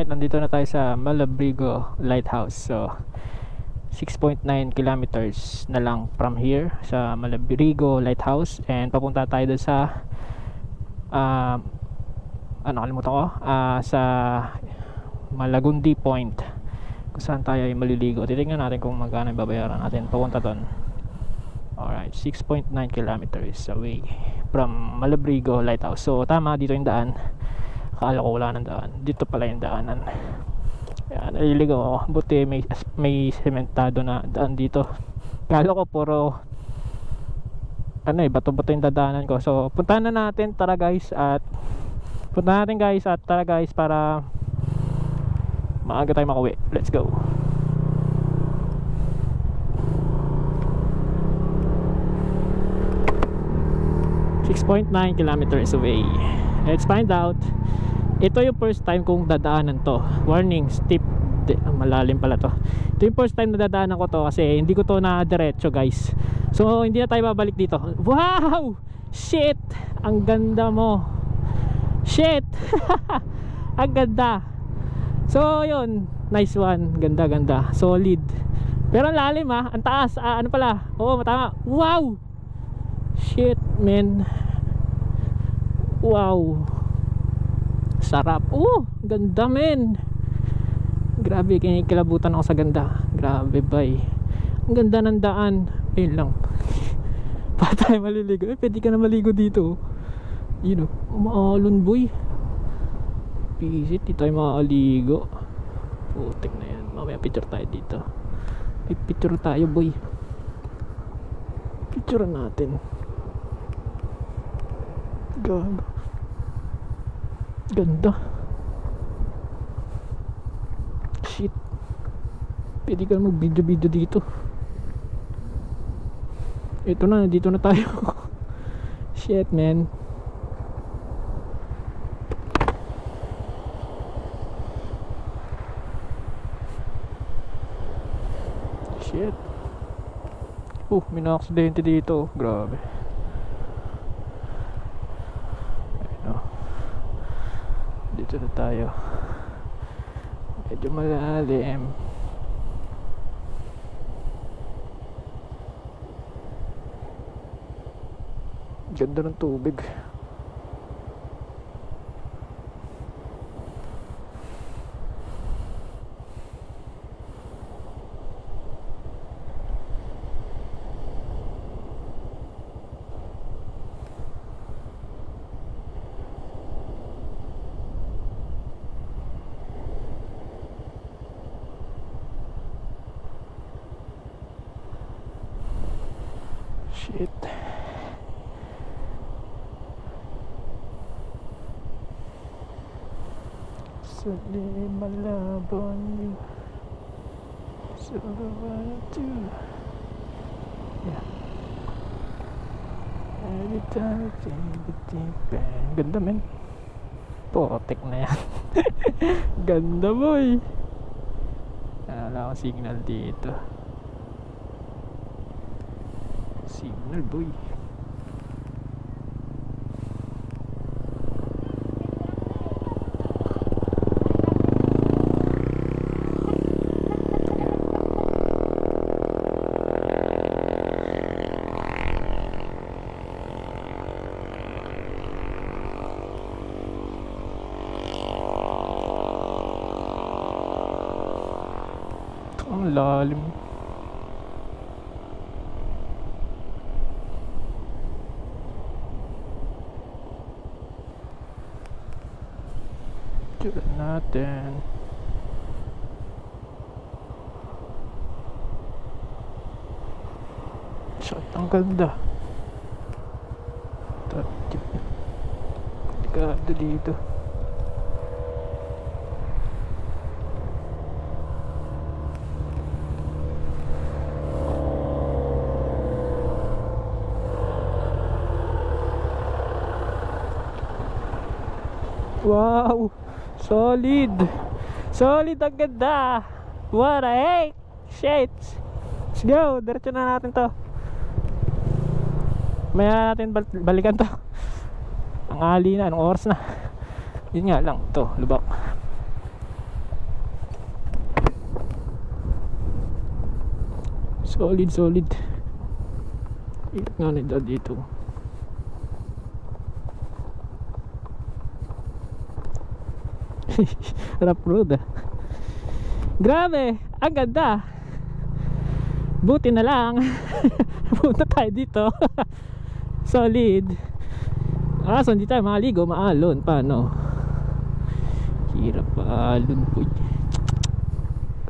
Alright, nandito na tayo sa Malabrigo Lighthouse. So 6.9 kilometers na lang from here sa Malabrigo Lighthouse. And papunta tayo doon sa kalimutan ko, sa Malagundi Point, kung saan tayo ay maliligo. Titingnan natin kung magkano babayaran natin papunta doon. Alright, 6.9 kilometers away from Malabrigo Lighthouse. So tama, dito yung daan. Akala ko wala ng daan, dito pala yung daanan. Yan, naliligo ako. Buti may sementado na daan dito. Akala ko puro bato-bato yung dadaanan ko. So puntahan na natin, tara guys, at tara guys, para maaga tayo makauwi. Let's go. .9 kilometers away. Let's find out. Ito yung first time kong dadaanan to. Warning, steep. Malalim pala to. Ito yung first time na dadaanan ko to kasi hindi ko to na diretso guys. So hindi na tayo babalik dito. Wow! Shit! Ang ganda mo. Shit! Ang ganda. So yun, nice one. Ganda ganda, solid. Pero ang lalim ang taas. Ano pala? Oo, matama. Wow! Shit man. Wow, sarap. Ganda men. Grabe, kinikilabutan ako sa ganda. Grabe bay. Ang ganda ng daan. Ayun lang. Pa tayo maliligo. Pwede ka na maligo dito. You know, umaalon boy. Pisit, di tayo makaligo. Putik na yan. Mamaya picture tayo dito. May picture tayo boy. Picture natin. Gago. Ganda. Shit. Pwede ka mag video dito. Ito na, dito na tayo. Shit man. Shit. May na-aksidente dito. Grabe. Dito na tayo. Medyo malalim. Ganda ng tubig. Shit. Suddenly my love on you. So I want to. Yeah. Every time I think the deep end. Ganda men. Potek na yan. Ganda boy. Wala akong signal dito. Signal boy. Ang lalim. Tignan natin. Shot, ang ganda. Delikado dito. Wow, solid. Solid, ang ganda. What a heck. Shit. Let's go, diretso na natin to. Maya natin balikan to. Ang ali na, anong oras na. Yun nga lang, to, lubak. Solid, solid. Hirap nga na dito. Rough road ah. Grabe, ang ganda. Buti na lang punta tayo dito. Solid. So hindi tayo maligo, maalon. Paano? Hirap maalon po.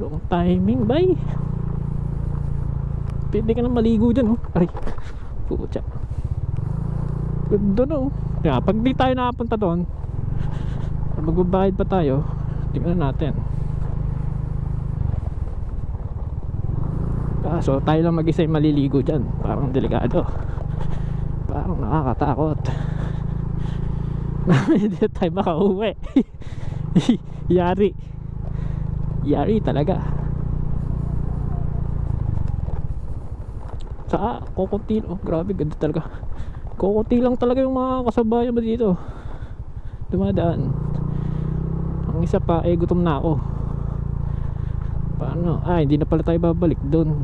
Wrong timing, bay. Pwede ka na maligo dyan, oh. Aray, pucha. Ganda no. Kaya pag di tayo nakapunta doon, magbabayad pa tayo. Tingnan natin. So tayo lang mag-isa yung maliligo dyan. Parang delikado. Parang nakakatakot. Hindi tayo makauwi. Yari. Yari talaga. Sa kukunti. Oh, grabe, ganda talaga. Kukunti lang talaga yung mga kasabayan mo dito. Dumadaan. Ang isa pa, gutom na ako. Paano? Hindi na pala tayo babalik doon.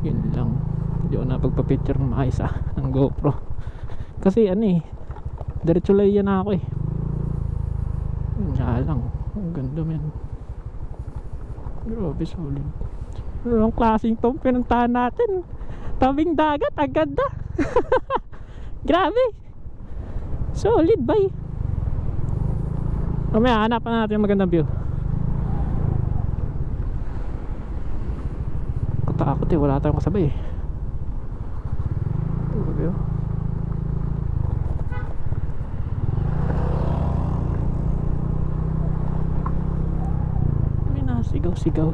Yun lang. Hindi ako napagpa-picture ng maayos ng GoPro. Kasi diretso lang yan ako Yun nga lang. Ang ganda men. Grabe, solid. Anong klaseng itong pinuntahan natin? Tabing dagat, ang ganda. Grabe. Solid, bay. Mamaya hanapan natin yung magandang view. Katakot wala tayong kasabay Grabe oh. May nasigaw-sigaw.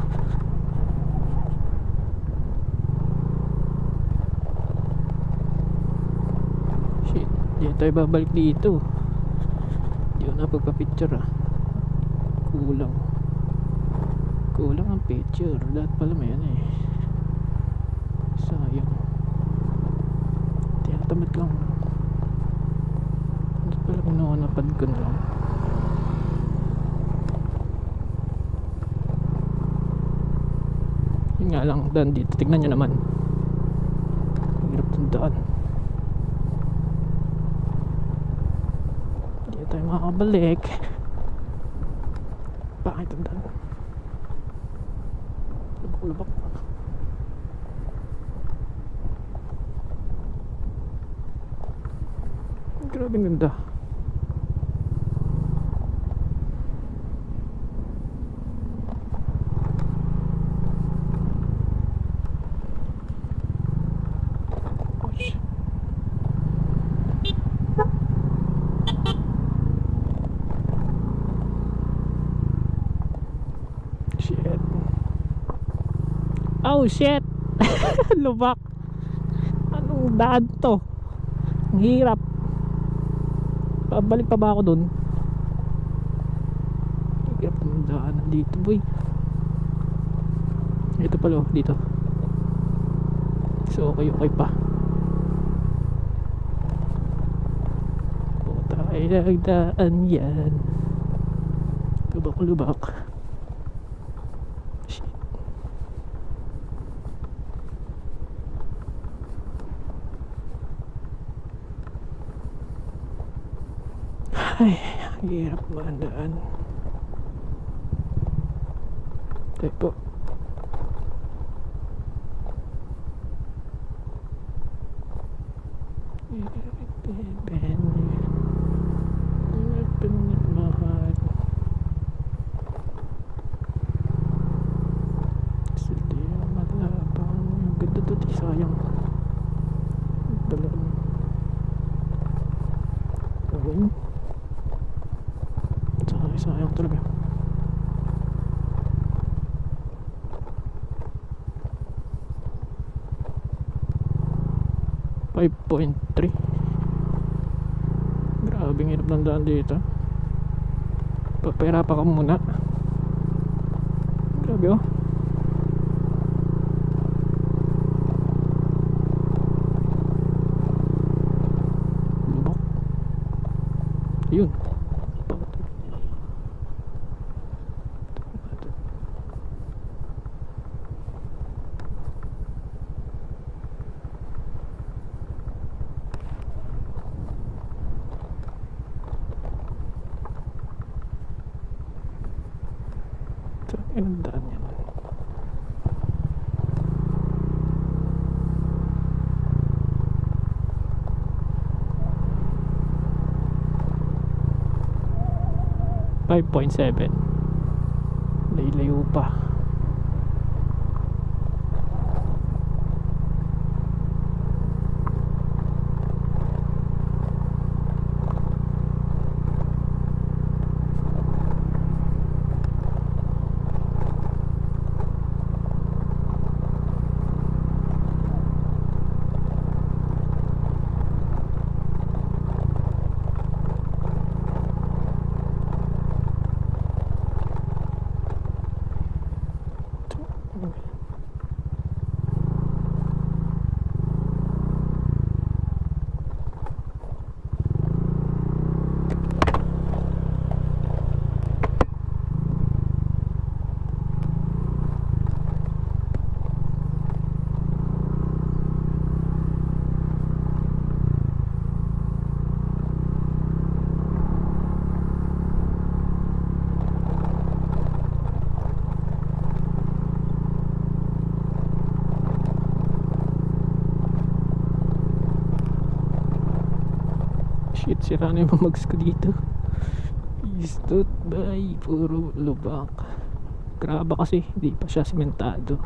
Shit, di tayo babalik dito. Di ko na pagpa-picture Kulang ang picture. Dapat pala may sayang. Tinatamad lang. Dapat pala kung napad ko na lang. Yun nga lang, daan dito. Tignan nyo naman. Ang hirap ng daan. Hindi tayo makakabalik. Bakit ang daan? Lubak. Grabe ang ganda. Oh shit. Lubak. Anong daan to? Ang hirap. Pabalik pa ba ako dun? Ang hirap ng daanan dito boy. Ito pala dito. So okay pa. Puta ay nagdaan yan. Lubak. Ay, ang hirap mandaan. Tayo po. Ganda to, sayang. Talagang sayang talaga. $5.3. Grabing hirap ng daan dito. Papera pa ka muna. Grabe oh. Lubak. Yun. Ito, anong daan yan? $5.7. Layo pa. Shit, sira na yung mga mags ko dito. Pistot bay, puro lubak. Graba kasi, hindi pa siya sementado.